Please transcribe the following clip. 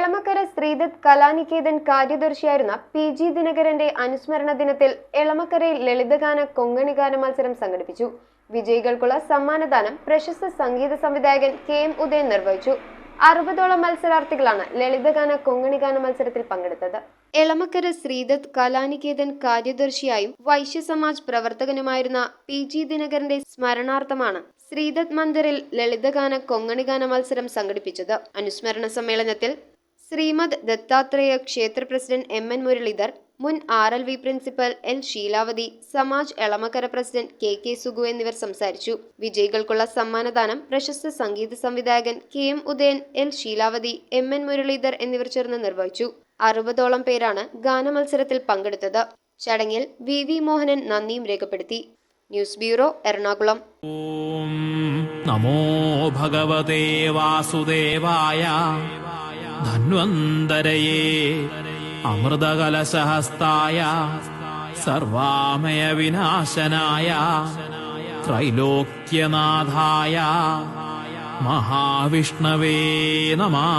Elamakkara Sreedath Kalaniketan കാര്യദർശിയായിരുന്ന PG ദിനകരന്റെ അനുസ്മരണ ദിനത്തിൽ എളമക്കരയിൽ ലളിതഗാന കൊങ്ങണിഗാന മത്സരം സംഘടിപ്പിച്ചു. വിജയികൾക്കുള്ള സമ്മാനദാനം പ്രശസ്ത സംഗീത സംവിധായകൻ KM ഉദയൻ നിർവഹിച്ചു. 60ഓളം മത്സരാർത്ഥികളാണ് ലളിതഗാന കൊങ്ങണിഗാന മത്സരത്തിൽ പങ്കെടുത്തത്. എളമക്കര ശ്രീദത്ത് കലാനികേതൻ കാര്യദർശിയായും വൈശ്യസമാജ് പ്രവർത്തകനുമായിരുന്ന PG ദിനകരന്റെ സ്മരണാർത്ഥമാണ് ശ്രീദത്ത് മന്ദിറിൽ ലളിതഗാന കൊങ്ങണിഗാന മത്സരം സംഘടിപ്പിച്ചത്. അനുസ്മരണ സമ്മേളനത്തിൽ ശ്രീമദ് ദത്താത്രേയ ക്ഷേത്ര പ്രസിഡന്റ് MN മുരളീധർ, മുൻ RLV principal L Sheelavathi, Samaj Elamakkara president KK Sugu എന്നിവർ സംസാരിച്ചു. വിജയികൾക്കുള്ള സമ്മാനദാനം പ്രശസ്ത സംഗീത സംവിധായകൻ KM Udayan, L Sheelavathi, MN Muralidhar എന്നിവർ ചേർന്ന് നിർവഹിച്ചു. 60ഓളം പേരാണ് ഗാനമത്സരത്തിൽ പങ്കെടുത്തത്. ചടങ്ങിൽ VV മോഹനൻ നന്ദിയും രേഖപ്പെടുത്തി. News bureau, Ernakulam. ഓം നമോ ഭഗവതേ വാസുദേവായ ധന്വന്തരയേ അമൃതകലശഹസ്തായ സർവാമയ വിനാശനായ ത്രൈലോക്യനാഥായ മഹാവിഷ്ണവേ നമഃ.